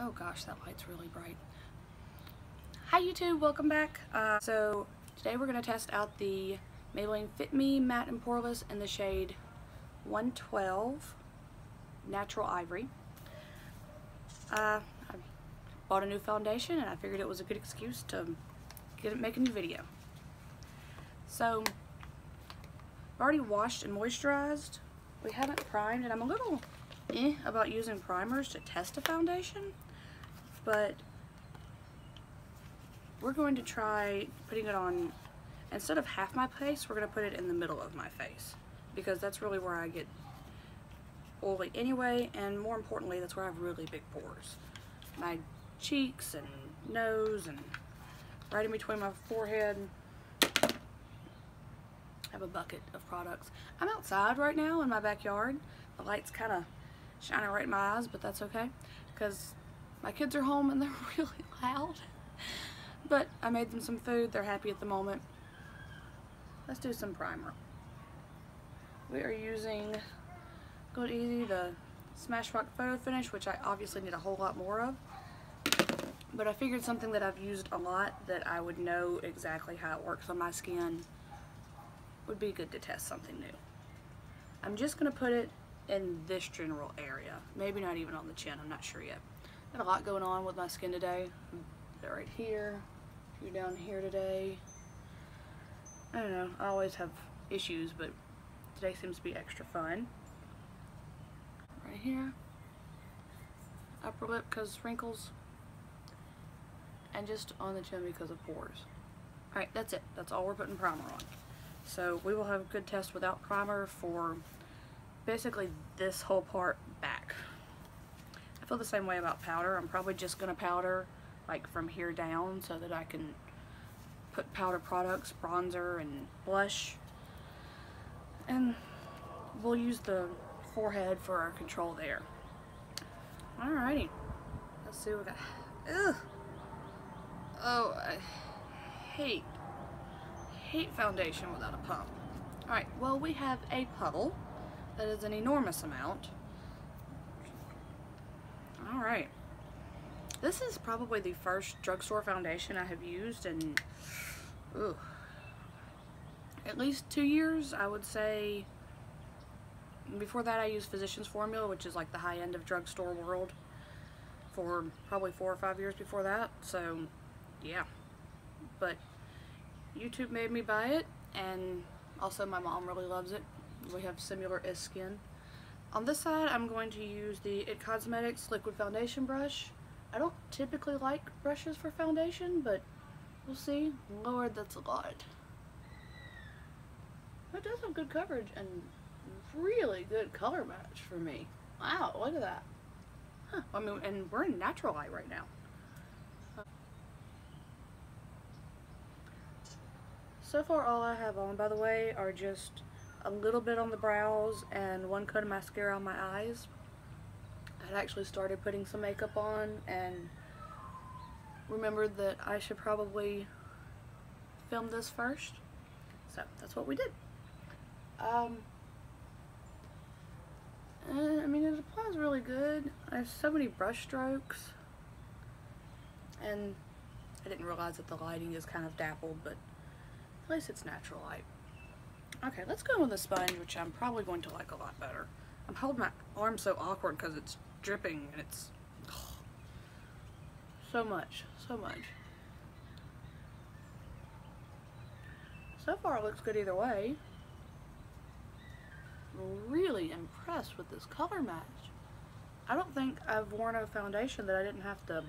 Oh gosh, that light's really bright. Hi YouTube, welcome back. So today we're going to test out the Maybelline Fit Me Matte and Poreless in the shade 112 Natural Ivory. I bought a new foundation and I figured it was a good excuse to make a new video. So I've already washed and moisturized. We haven't primed, and I'm a little about using primers to test a foundation, but we're going to try putting it on, instead of half my face, we're going to put it in the middle of my face, because that's really where I get oily anyway, and more importantly, that's where I have really big pores. My cheeks and nose and right in between my forehead. I have a bucket of products. I'm outside right now in my backyard. The light's kind of shining right in my eyes, but that's okay because my kids are home and they're really loud. But I made them some food. They're happy at the moment. Let's do some primer. We are using Good Easy, the Smashbox Photo Finish, which I obviously need a whole lot more of. But I figured something that I've used a lot, that I would know exactly how it works on my skin, would be good to test something new. I'm just going to put it in this general area. Maybe not even on the chin, I'm not sure yet. Got a lot going on with my skin today. Right here, you're down here today. I don't know, I always have issues, but today seems to be extra fun. Right here, upper lip because wrinkles, and just on the chin because of pores. Alright, that's it. That's all we're putting primer on. So we will have a good test without primer for basically this whole part back. I feel the same way about powder. I'm probably just going to powder like from here down so that I can put powder products, bronzer and blush. And we'll use the forehead for our control there. Alrighty. Let's see what we got. Ugh. Oh, I hate foundation without a pump. Alright, well, we have a puddle. That is an enormous amount. Alright. This is probably the first drugstore foundation I have used in at least 2 years, I would say. Before that I used Physicians Formula, which is like the high end of drugstore world, for probably 4 or 5 years before that. So, yeah. But YouTube made me buy it, and also my mom really loves it. We have similar-ish skin. On this side, I'm going to use the It Cosmetics Liquid Foundation Brush. I don't typically like brushes for foundation, but we'll see. Lord, that's a lot. It does have good coverage and really good color match for me. Wow, look at that. Huh. I mean, and we're in natural light right now. So far all I have on, by the way, are just a little bit on the brows and one coat of mascara on my eyes. I'd actually started putting some makeup on and remembered that I should probably film this first. So that's what we did. I mean, it applies really good. I have so many brush strokes, and I didn't realize that the lighting is kind of dappled, but at least it's natural light. Okay, let's go with a sponge, which I'm probably going to like a lot better. I'm holding my arm so awkward because it's dripping and it's so much. So far it looks good either way. I'm really impressed with this color match. I don't think I've worn a foundation that I didn't have to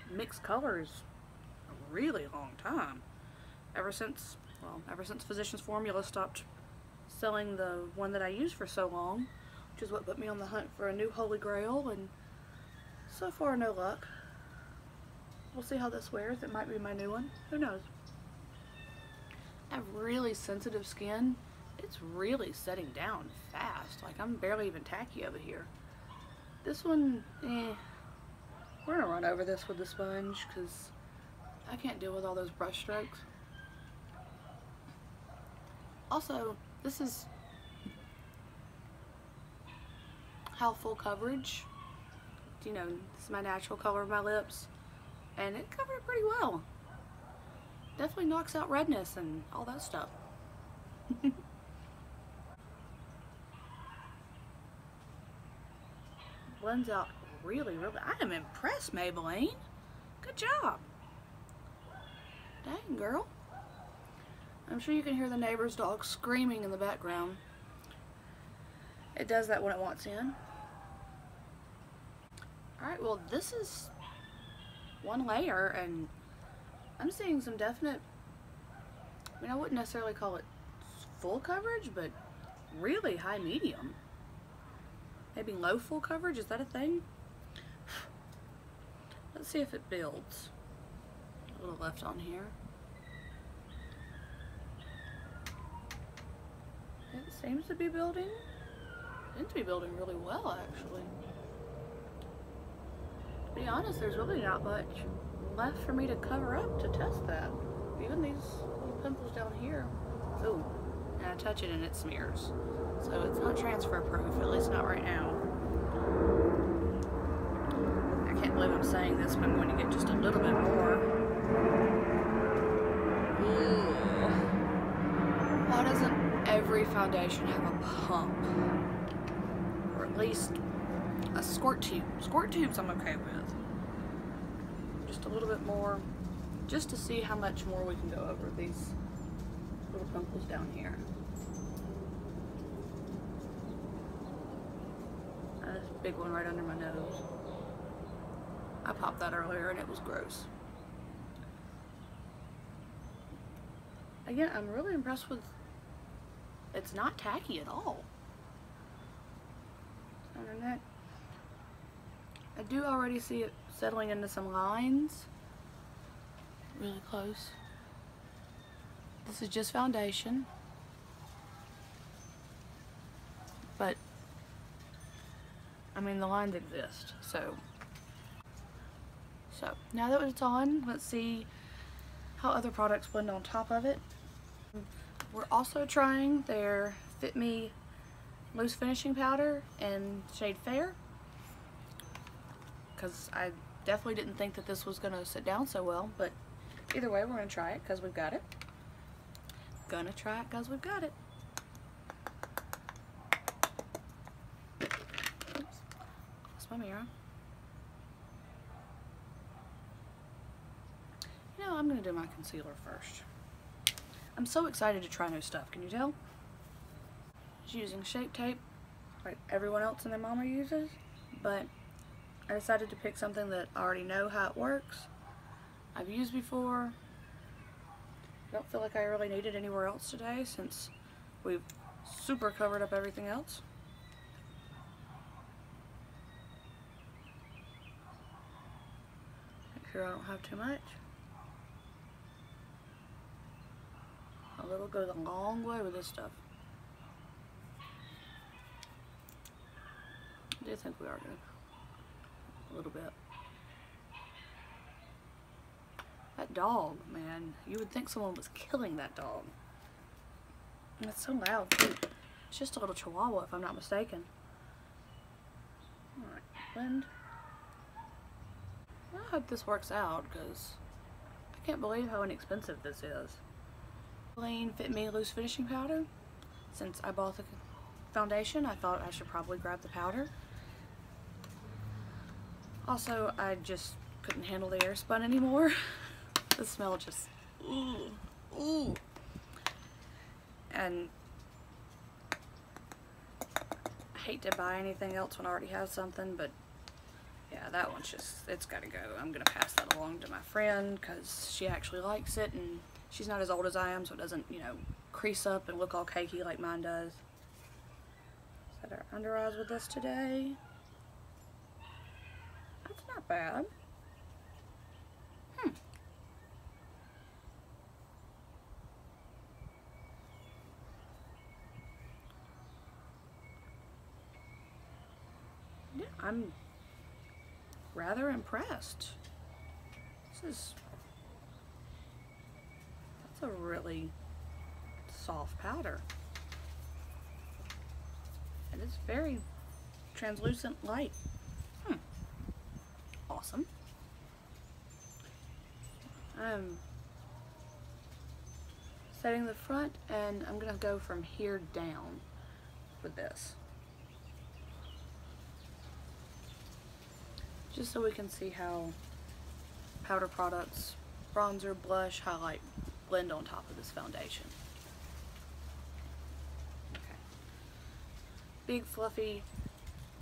mix colors a really long time. Ever since Physicians Formula stopped selling the one that I used for so long, which is what put me on the hunt for a new holy grail, and so far no luck. We'll see how this wears. It might be my new one. Who knows? I have really sensitive skin. It's really setting down fast. Like, I'm barely even tacky over here. This one, we're gonna run over this with the sponge because I can't deal with all those brush strokes. Also, this is how full coverage you know, this is my natural color of my lips, and it covered it pretty well. Definitely knocks out redness and all that stuff. Blends out really, really. I am impressed, Maybelline. Good job. Dang, girl. I'm sure you can hear the neighbor's dog screaming in the background. It does that when it wants in. Alright, well, this is one layer, and I'm seeing some definite, I mean, I wouldn't necessarily call it full coverage, but really high medium. Maybe low full coverage, is that a thing? Let's see if it builds. A little left on here. It seems to be building. It seems to be building really well, actually. To be honest, there's really not much left for me to cover up to test that. Even these little pimples down here. Ooh, and I touch it and it smears. So it's not transfer proof, at least not right now. I can't believe I'm saying this, but I'm going to get just a little bit more. Ooh. Why doesn't every foundation have a pump? Or at least a squirt tube. Squirt tubes I'm okay with. Just a little bit more, just to see how much more we can go over these little pimples down here. There's a big one right under my nose. I popped that earlier and it was gross. Again, I'm really impressed with, it's not tacky at all. Under neck. I do already see it settling into some lines. Really close. This is just foundation. But, I mean, the lines exist, so. So, now that it's on, let's see how other products blend on top of it. We're also trying their Fit Me Loose Finishing Powder in shade Fair, because I definitely didn't think that this was going to sit down so well, but either way, we're going to try it because we've got it. Gonna try it because we've got it. Oops. Lost my mirror. You know, I'm going to do my concealer first. I'm so excited to try new stuff, can you tell? Just using Shape Tape like everyone else and their mama uses, but I decided to pick something that I already know how it works. I've used before. I don't feel like I really need it anywhere else today since we've super covered up everything else. Make sure I don't have too much. A little goes a long way with this stuff. I do think we are good. A little bit. That dog, man. You would think someone was killing that dog. And it's so loud, too. It's just a little chihuahua, if I'm not mistaken. Alright, blend. I hope this works out, because I can't believe how inexpensive this is. Maybelline Fit Me Loose Finishing Powder. Since I bought the foundation, I thought I should probably grab the powder. Also, I just couldn't handle the air spun anymore. The smell just, ooh. And I hate to buy anything else when I already have something, but yeah, that one's just, it's gotta go. I'm gonna pass that along to my friend because she actually likes it, and she's not as old as I am, so it doesn't, you know, crease up and look all cakey like mine does. Set our under eyes with this today. That's not bad. Yeah, I'm rather impressed. That's a really soft powder. And it's very translucent light. awesome. I'm setting the front, and I'm gonna go from here down with this, just so we can see how powder products, bronzer, blush, highlight blend on top of this foundation. Okay. Big, fluffy,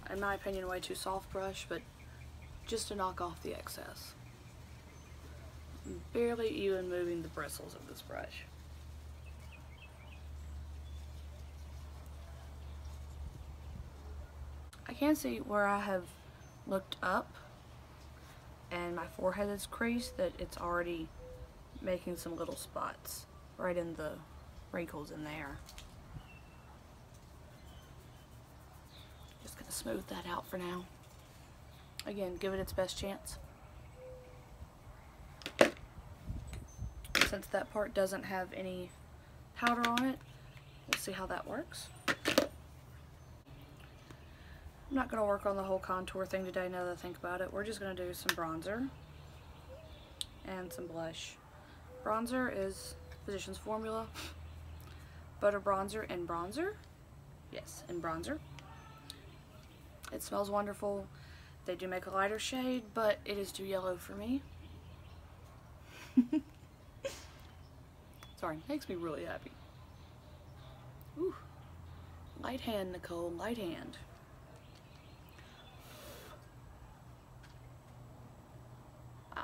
in my opinion, way too soft brush, but just to knock off the excess. I'm barely even moving the bristles of this brush. I can see where I have looked up and my forehead is creased, that it's already making some little spots right in the wrinkles in there. Just gonna smooth that out for now. Again, give it its best chance. Since that part doesn't have any powder on it, we'll see how that works. I'm not going to work on the whole contour thing today now that I think about it. We're just going to do some bronzer and some blush. Bronzer is Physicians Formula. Butter bronzer in bronzer. Yes, in bronzer. It smells wonderful. They do make a lighter shade, but it is too yellow for me. Sorry, makes me really happy. Ooh. Light hand, Nicole, light hand. I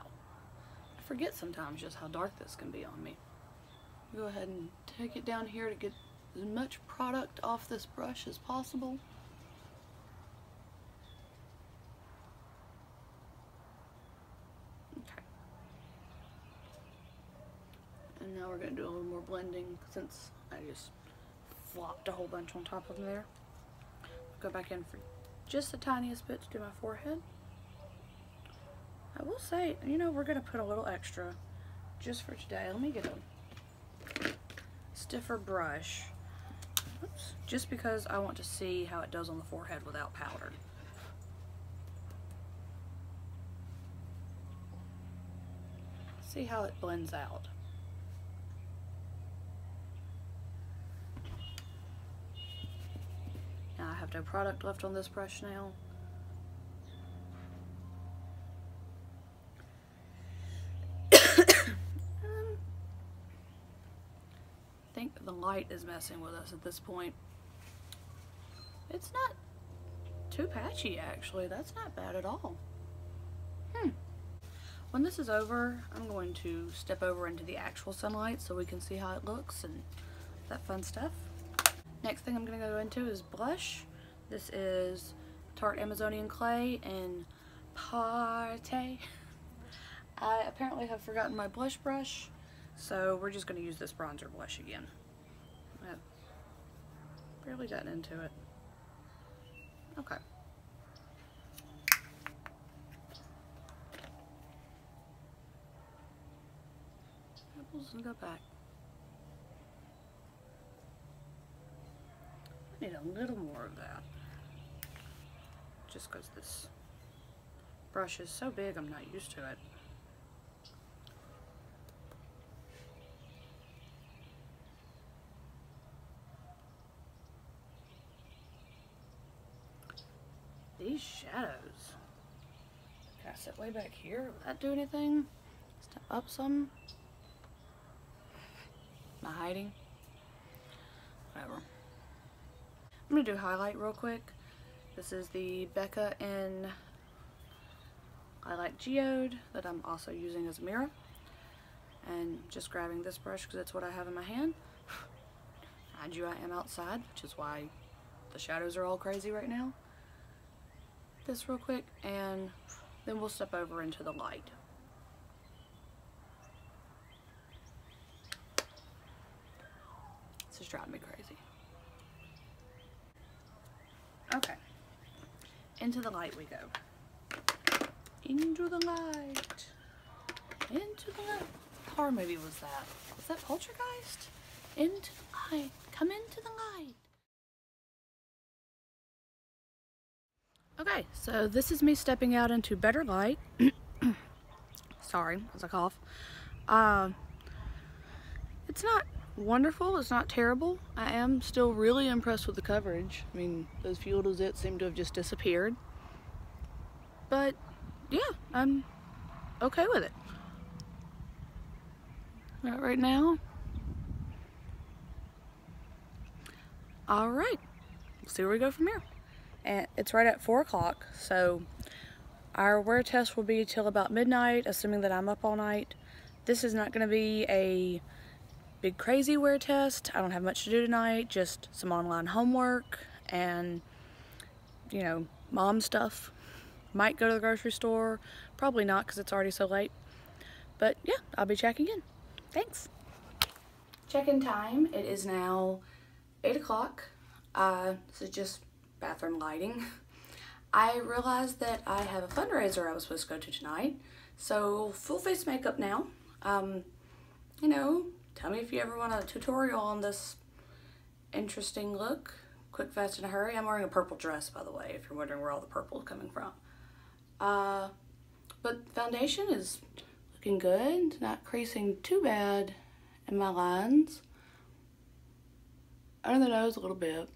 forget sometimes just how dark this can be on me. Go ahead and take it down here to get as much product off this brush as possible. Okay. And now we're going to do a little more blending since I just flopped a whole bunch on top of them there. Go back in for just the tiniest bit to do my forehead. I will say, you know, we're going to put a little extra just for today. Let me get a stiffer brush. Oops. Just because I want to see how it does on the forehead without powder. See how it blends out. Now I have no product left on this brush now. I think the light is messing with us at this point. It's not too patchy, actually. That's not bad at all. When this is over, I'm going to step over into the actual sunlight so we can see how it looks and that fun stuff. Next thing I'm going to go into is blush. This is Tarte Amazonian Clay in Tarte. I apparently have forgotten my blush brush, so we're just going to use this bronzer blush again. I've barely gotten into it. Okay. Apples and go back. I need a little more of that. Just because this brush is so big, I'm not used to it. These shadows. Can I sit way back here? Will that do anything? Step up some? Am I hiding? Whatever. I'm going to do highlight real quick. This is the Becca in Lilac Geode that I'm also using as a mirror. And just grabbing this brush because it's what I have in my hand. Mind you, I am outside, which is why the shadows are all crazy right now. This real quick, and then we'll step over into the light. This is driving me crazy. Okay, into the light we go. Into the light. Into the light. What horror movie was that? Was that Poltergeist? Into the light. Come into the light. Okay, so this is me stepping out into better light. Sorry, as I cough. It's not wonderful, it's not terrible. I am still really impressed with the coverage. I mean, those few little zits seem to have just disappeared. But, yeah, I'm okay with it. Right now. Alright, let's see where we go from here. And it's right at 4 o'clock, so our wear test will be till about midnight, assuming that I'm up all night. This is not going to be a big crazy wear test. I don't have much to do tonight, just some online homework and, you know, mom stuff. Might go to the grocery store, probably not because it's already so late. But yeah, I'll be checking in. Thanks. Check-in time. It is now 8 o'clock. This is just bathroom lighting. I realized that I have a fundraiser I was supposed to go to tonight, so full face makeup now. You know, tell me if you ever want a tutorial on this interesting look. Quick, fast, in a hurry. I'm wearing a purple dress, by the way, if you're wondering where all the purple is coming from. But foundation is looking good, not creasing too bad in my lines. Under the nose a little bit.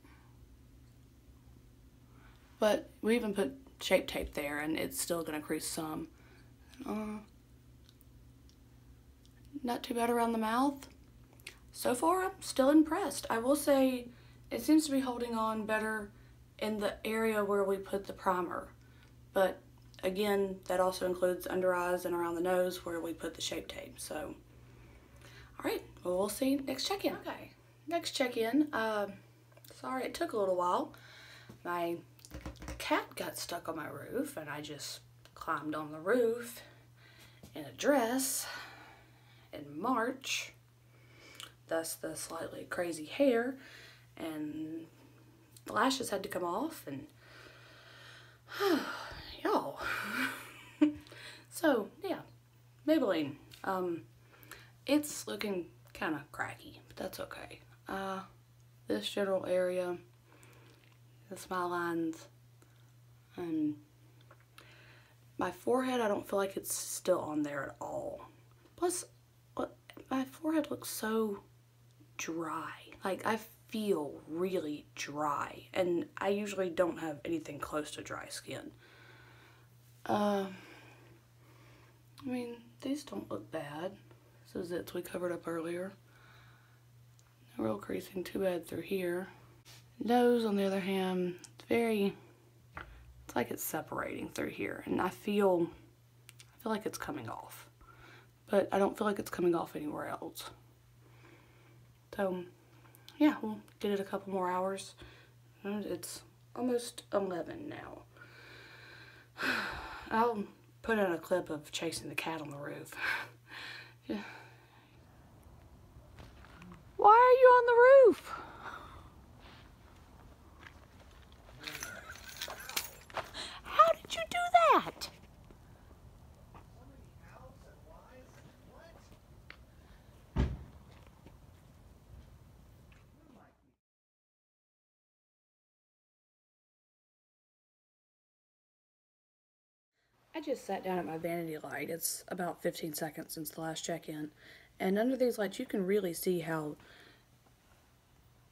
But we even put Shape Tape there and it's still gonna crease some. Not too bad around the mouth. So far, I'm still impressed. I will say it seems to be holding on better in the area where we put the primer. But again, that also includes under eyes and around the nose where we put the Shape Tape. So, alright, well, we'll see next check-in. Okay, next check-in. Sorry it took a little while. My cat got stuck on my roof and I just climbed on the roof in a dress in March, thus the slightly crazy hair, and the lashes had to come off, and y'all. So yeah, Maybelline. It's looking kind of cracky, but that's okay. This general area, the smile lines, and my forehead, I don't feel like it's still on there at all. Plus, my forehead looks so dry. Like, I feel really dry, and I usually don't have anything close to dry skin. I mean, these don't look bad. So zits we covered up earlier. No real creasing too bad through here. Nose, on the other hand, it's like it's separating through here, and I feel like it's coming off. But I don't feel like it's coming off anywhere else. So, yeah, we'll get it a couple more hours. And it's almost 11 now. I'll put in a clip of chasing the cat on the roof. Yeah. Why are you on the roof? How did you do that? I just sat down at my vanity light. It's about 15 seconds since the last check-in. And under these lights you can really see how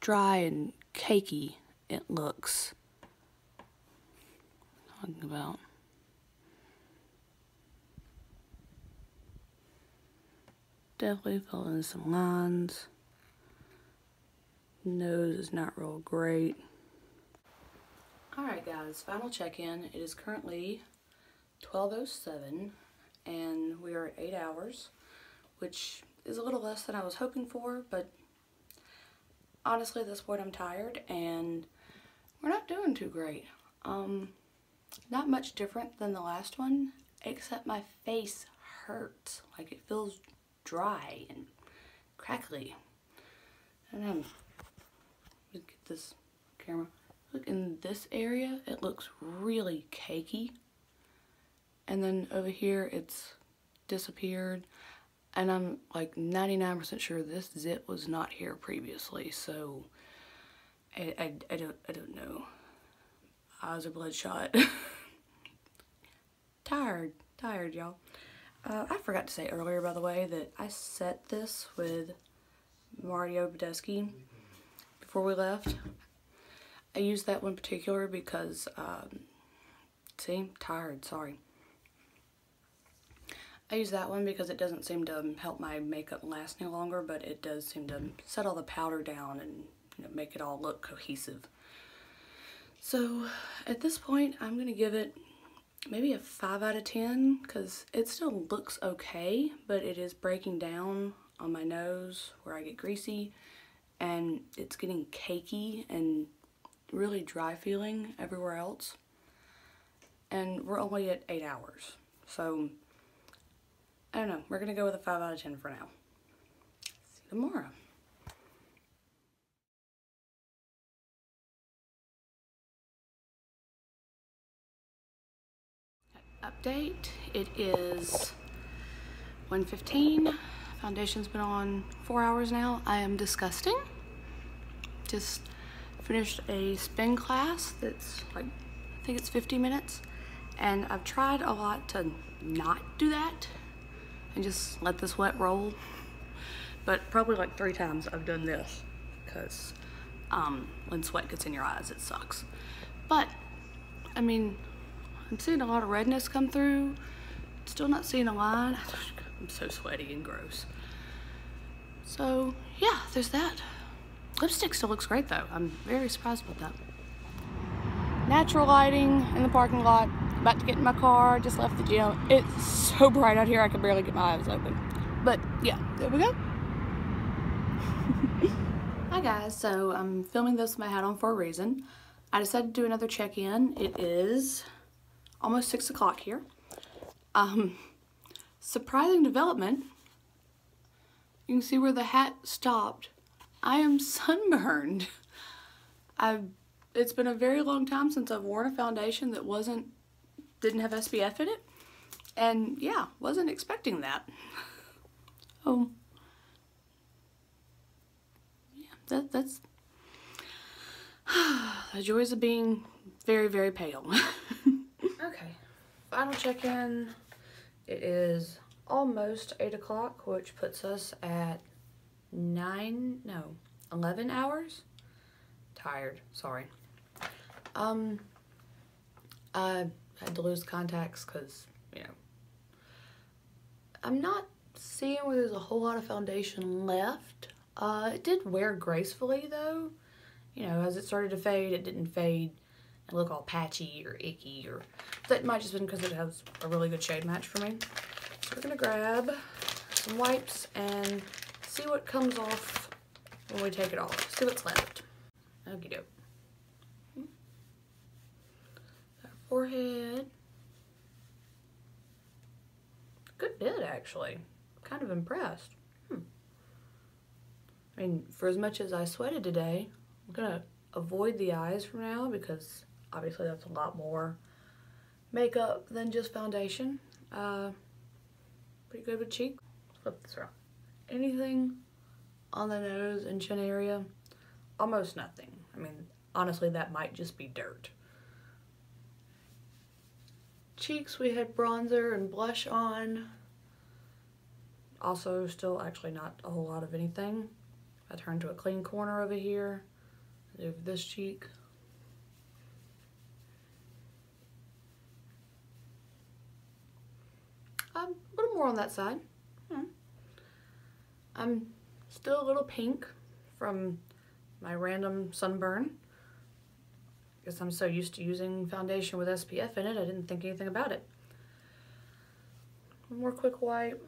dry and cakey it looks. Talking about. Definitely filling in some lines. Nose is not real great. Alright guys, final check-in. It is currently 12:07 and we are at 8 hours, which is a little less than I was hoping for, but honestly at this point I'm tired and we're not doing too great. Not much different than the last one, except my face hurts. Like, it feels dry and crackly. And then look at this camera. Look, in this area it looks really cakey. And then over here it's disappeared. And I'm like 99% sure this zit was not here previously, so I don't know. Eyes are bloodshot. Tired, y'all. I forgot to say earlier, by the way, that I set this with Mario Badescu before we left. I used that one in particular because, see, tired, sorry. I use that one because it doesn't seem to help my makeup last any longer, but it does seem to set all the powder down and, you know, make it all look cohesive. So at this point, I'm going to give it maybe a 5 out of 10 because it still looks okay, but it is breaking down on my nose where I get greasy, and it's getting cakey and really dry feeling everywhere else. And we're only at 8 hours. So, I don't know. We're going to go with a 5 out of 10 for now. See you tomorrow. Update. It is 1:15. Foundation's been on 4 hours now. I am disgusting. Just finished a spin class that's like, I think it's 50 minutes. And I've tried a lot to not do that and just let the sweat roll. But probably like 3 times I've done this because when sweat gets in your eyes, it sucks. But, I mean, I'm seeing a lot of redness come through. Still not seeing a line. I'm so sweaty and gross. So, yeah, there's that. Lipstick still looks great, though. I'm very surprised about that. Natural lighting in the parking lot. About to get in my car. Just left the gym. It's so bright out here, I can barely get my eyes open. But, yeah, there we go. Hi, guys. So, I'm filming this with my hat on for a reason. I decided to do another check-in. It is almost 6 o'clock here. Surprising development. You can see where the hat stopped. I am sunburned. It's been a very long time since I've worn a foundation that didn't have SPF in it. And yeah, wasn't expecting that. Oh. Yeah, that's the joys of being very, very pale. Okay, final check-in. It is almost 8 o'clock, which puts us at 11 hours. Tired, sorry. I had to lose contacts because, you know, I'm not seeing where there's a whole lot of foundation left. It did wear gracefully though. You know, as it started to fade, it didn't fade and look all patchy or icky, or that might just been because it has a really good shade match for me. So we're gonna grab some wipes and see what comes off when we take it off. See what's left. Okie doke. Our forehead. Good bit actually. Kind of impressed. I mean, for as much as I sweated today, I'm gonna avoid the eyes from now because obviously that's a lot more makeup than just foundation. Pretty good with cheek. Flip this around. Anything on the nose and chin area? Almost nothing. I mean, honestly, that might just be dirt. Cheeks, we had bronzer and blush on. Also, still actually not a whole lot of anything. I turn to a clean corner over here. Over this cheek. A little more on that side. I'm still a little pink from my random sunburn. Guess I'm so used to using foundation with SPF in it, I didn't think anything about it. One more quick wipe.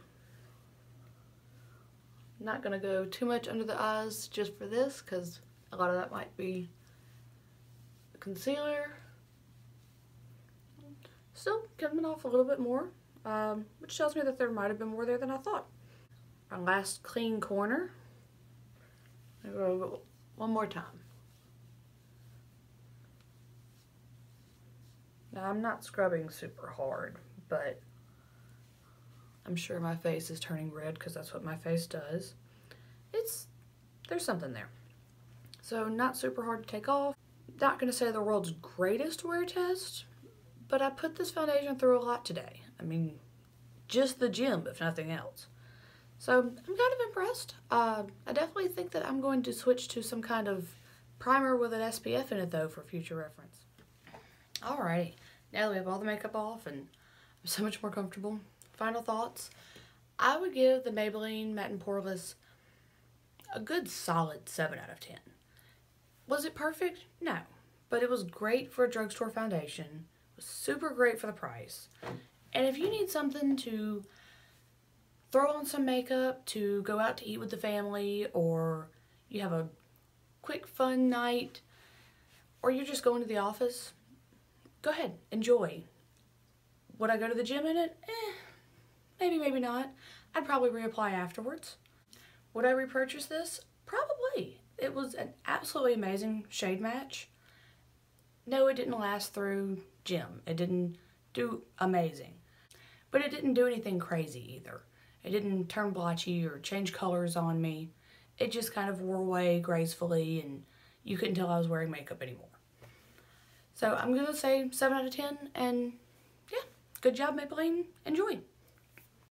Not gonna go too much under the eyes just for this, because a lot of that might be concealer. Still coming off a little bit more, which tells me that there might have been more there than I thought. Our last clean corner. I'm gonna go one more time. Now I'm not scrubbing super hard, but I'm sure my face is turning red because that's what my face does. There's something there. So not super hard to take off. not going to say the world's greatest wear test, but I put this foundation through a lot today. I mean, just the gym, if nothing else. So I'm kind of impressed. I definitely think that I'm going to switch to some kind of primer with an SPF in it, though, for future reference. Alrighty, now that we have all the makeup off and I'm so much more comfortable, final thoughts. I would give the Maybelline Matte and Poreless a good solid 7 out of 10. Was it perfect? No. But it was great for a drugstore foundation. It was super great for the price. And if you need something to throw on some makeup, to go out to eat with the family, or you have a quick fun night, or you're just going to the office, go ahead, enjoy. Would I go to the gym in it? Maybe, maybe not. I'd probably reapply afterwards. Would I repurchase this? Probably. It was an absolutely amazing shade match. No, it didn't last through gym. It didn't do amazing. But it didn't do anything crazy either. It didn't turn blotchy or change colors on me. It just kind of wore away gracefully and you couldn't tell I was wearing makeup anymore. So I'm going to say 7 out of 10 and yeah, good job Maybelline. Enjoy.